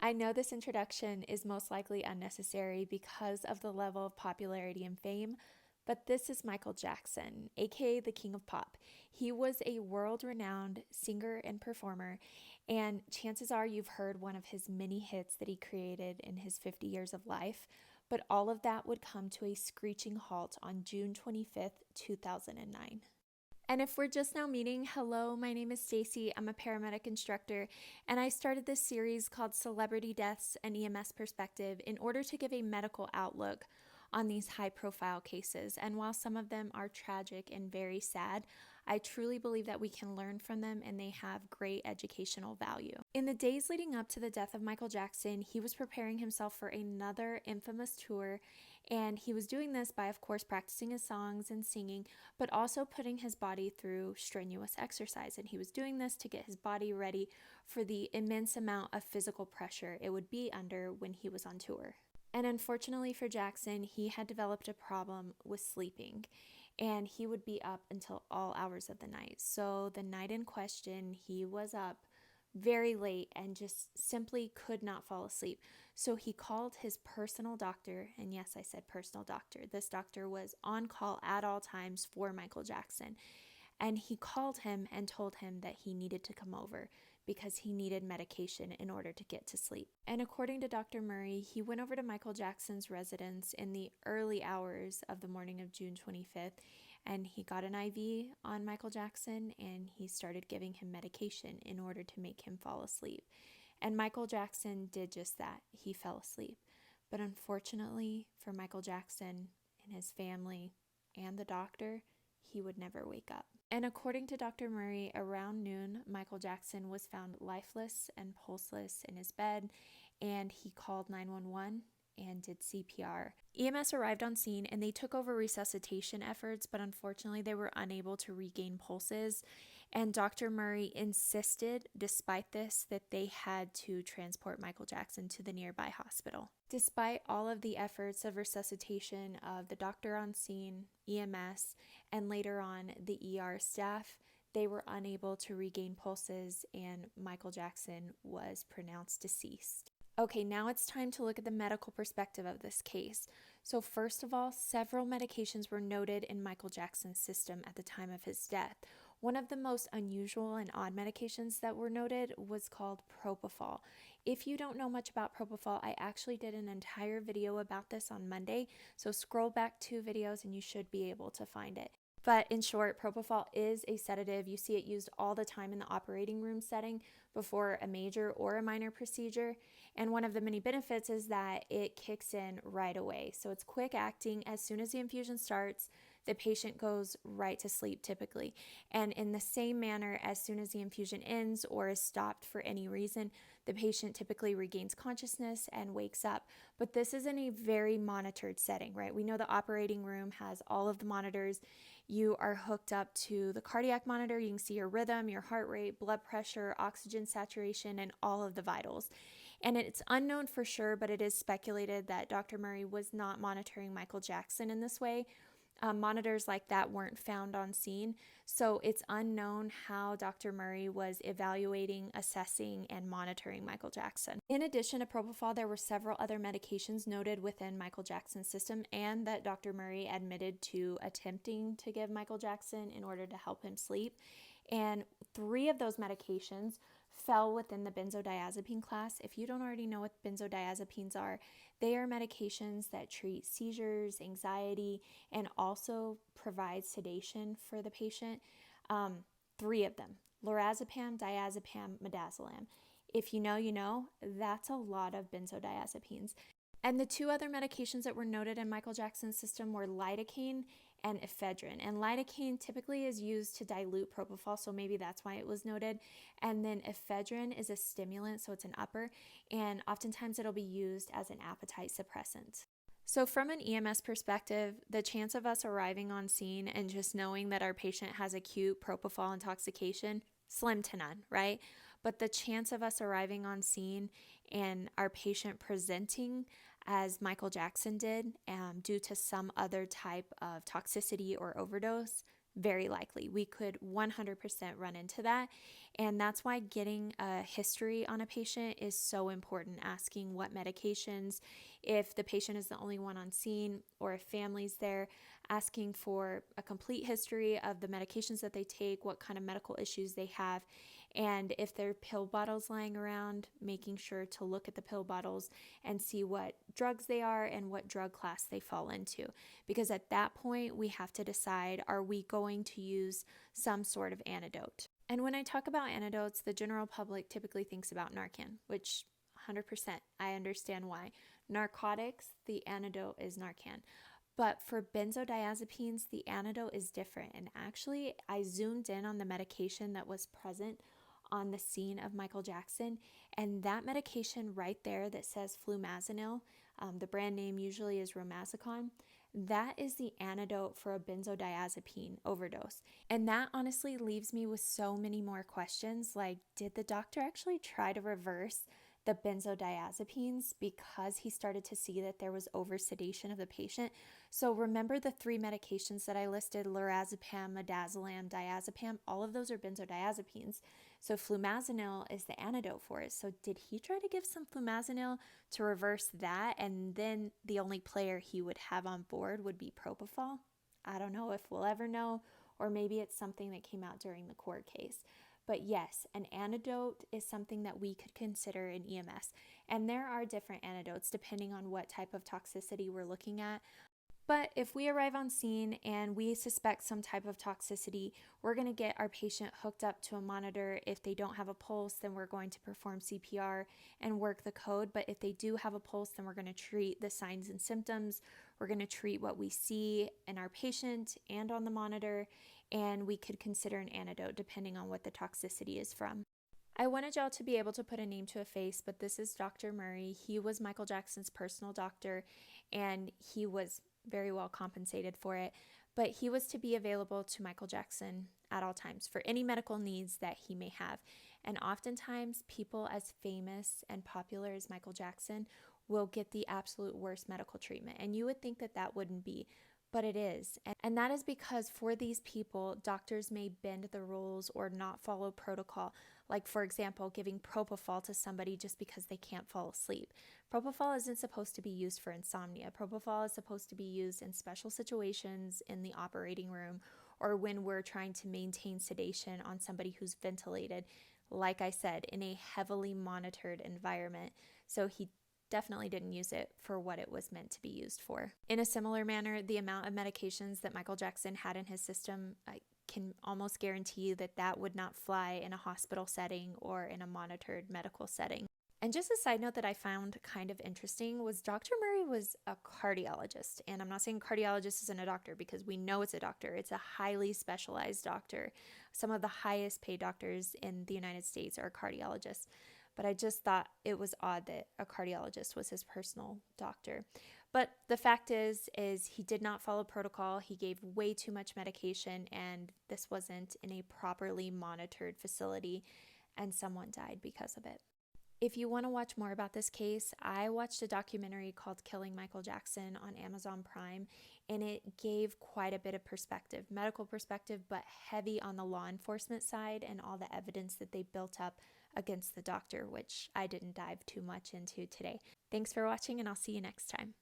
I know this introduction is most likely unnecessary because of the level of popularity and fame, but this is Michael Jackson, aka the King of Pop. He was a world-renowned singer and performer, and chances are you've heard one of his many hits that he created in his 50 years of life, but all of that would come to a screeching halt on June 25th, 2009. And if we're just now meeting, hello, my name is Stacy. I'm a paramedic instructor, and I started this series called Celebrity Deaths and EMS Perspective in order to give a medical outlook on these high-profile cases. And while some of them are tragic and very sad, I truly believe that we can learn from them and they have great educational value. In the days leading up to the death of Michael Jackson, he was preparing himself for another infamous tour, and he was doing this by, of course, practicing his songs and singing, but also putting his body through strenuous exercise. And he was doing this to get his body ready for the immense amount of physical pressure it would be under when he was on tour. And unfortunately for Jackson, he had developed a problem with sleeping, and he would be up until all hours of the night. So the night in question, he was up very late and just simply could not fall asleep. So he called his personal doctor, and yes, I said personal doctor. This doctor was on call at all times for Michael Jackson. And he called him and told him that he needed to come over because he needed medication in order to get to sleep. And according to Dr. Murray, he went over to Michael Jackson's residence in the early hours of the morning of June 25th, and he got an IV on Michael Jackson, and he started giving him medication in order to make him fall asleep. And Michael Jackson did just that. He fell asleep. But unfortunately for Michael Jackson and his family and the doctor, he would never wake up. And according to Dr. Murray, around noon, Michael Jackson was found lifeless and pulseless in his bed, and he called 911 and did CPR. EMS arrived on scene and they took over resuscitation efforts, but unfortunately they were unable to regain pulses. And Dr. Murray insisted, despite this, that they had to transport Michael Jackson to the nearby hospital. Despite all of the efforts of resuscitation of the doctor on scene, EMS, and later on the ER staff, they were unable to regain pulses, and Michael Jackson was pronounced deceased. Okay, now it's time to look at the medical perspective of this case. So first of all, several medications were noted in Michael Jackson's system at the time of his death. One of the most unusual and odd medications that were noted was called propofol. If you don't know much about propofol, I actually did an entire video about this on Monday, so scroll back 2 videos and you should be able to find it. But in short, propofol is a sedative. You see it used all the time in the operating room setting before a major or a minor procedure. And one of the many benefits is that it kicks in right away. So it's quick acting. As soon as the infusion starts, the patient goes right to sleep typically. And in the same manner, as soon as the infusion ends or is stopped for any reason, the patient typically regains consciousness and wakes up. But this is in a very monitored setting, right? We know the operating room has all of the monitors. You are hooked up to the cardiac monitor. You can see your rhythm, your heart rate, blood pressure, oxygen saturation, and all of the vitals. And it's unknown for sure, but it is speculated that Dr. Murray was not monitoring Michael Jackson in this way. Monitors like that weren't found on scene, so it's unknown how Dr. Murray was evaluating, assessing, and monitoring Michael Jackson. In addition to propofol, there were several other medications noted within Michael Jackson's system and that Dr. Murray admitted to attempting to give Michael Jackson in order to help him sleep. And 3 of those medications fell within the benzodiazepine class. If you don't already know what benzodiazepines are, they are medications that treat seizures, anxiety, and also provide sedation for the patient. 3 of them: lorazepam, diazepam, midazolam. If you know, you know. That's a lot of benzodiazepines. And the 2 other medications that were noted in Michael Jackson's system were lidocaine and ephedrine. And lidocaine typically is used to dilute propofol, so maybe that's why it was noted. And then ephedrine is a stimulant, so it's an upper, and oftentimes it'll be used as an appetite suppressant. So from an EMS perspective, the chance of us arriving on scene and just knowing that our patient has acute propofol intoxication, slim to none, right? But the chance of us arriving on scene and our patient presenting as Michael Jackson did due to some other type of toxicity or overdose, very likely. We could 100% run into that. And that's why getting a history on a patient is so important. Asking what medications, if the patient is the only one on scene or if family's there, asking for a complete history of the medications that they take, what kind of medical issues they have, and if there are pill bottles lying around, making sure to look at the pill bottles and see what drugs they are and what drug class they fall into. Because at that point, we have to decide, are we going to use some sort of antidote? And when I talk about antidotes, the general public typically thinks about Narcan, which 100%, I understand why. Narcotics, the antidote is Narcan. But for benzodiazepines, the antidote is different. And actually, I zoomed in on the medication that was present on the scene of Michael Jackson, and that medication right there that says flumazenil, the brand name usually is Romazicon, that is the antidote for a benzodiazepine overdose. And that honestly leaves me with so many more questions, like, did the doctor actually try to reverse the benzodiazepines because he started to see that there was oversedation of the patient? So remember the 3 medications that I listed, lorazepam, midazolam, diazepam, all of those are benzodiazepines. So flumazenil is the antidote for it. So did he try to give some flumazenil to reverse that, and then the only player he would have on board would be propofol? I don't know if we'll ever know, or maybe it's something that came out during the court case. But yes, an antidote is something that we could consider in EMS. And there are different antidotes depending on what type of toxicity we're looking at. But if we arrive on scene and we suspect some type of toxicity, we're going to get our patient hooked up to a monitor. If they don't have a pulse, then we're going to perform CPR and work the code. But if they do have a pulse, then we're going to treat the signs and symptoms. We're going to treat what we see in our patient and on the monitor, and we could consider an antidote depending on what the toxicity is from. I wanted y'all to be able to put a name to a face, but this is Dr. Murray. He was Michael Jackson's personal doctor, and he was very well compensated for it, but he was to be available to Michael Jackson at all times for any medical needs that he may have. And oftentimes, people as famous and popular as Michael Jackson will get the absolute worst medical treatment. And you would think that that wouldn't be, but it is. And that is because for these people, doctors may bend the rules or not follow protocol. Like, for example, giving propofol to somebody just because they can't fall asleep. Propofol isn't supposed to be used for insomnia. Propofol is supposed to be used in special situations in the operating room or when we're trying to maintain sedation on somebody who's ventilated, like I said, in a heavily monitored environment. So he definitely didn't use it for what it was meant to be used for. In a similar manner, the amount of medications that Michael Jackson had in his system, I can almost guarantee that that would not fly in a hospital setting or in a monitored medical setting. And just a side note that I found kind of interesting was Dr. Murray was a cardiologist. And I'm not saying cardiologist isn't a doctor because we know it's a doctor. It's a highly specialized doctor. Some of the highest paid doctors in the United States are cardiologists. But I just thought it was odd that a cardiologist was his personal doctor. But the fact is he did not follow protocol. He gave way too much medication, and this wasn't in a properly monitored facility, and someone died because of it. If you want to watch more about this case, I watched a documentary called Killing Michael Jackson on Amazon Prime, and it gave quite a bit of perspective, medical perspective, but heavy on the law enforcement side and all the evidence that they built up against the doctor, which I didn't dive too much into today. Thanks for watching, and I'll see you next time.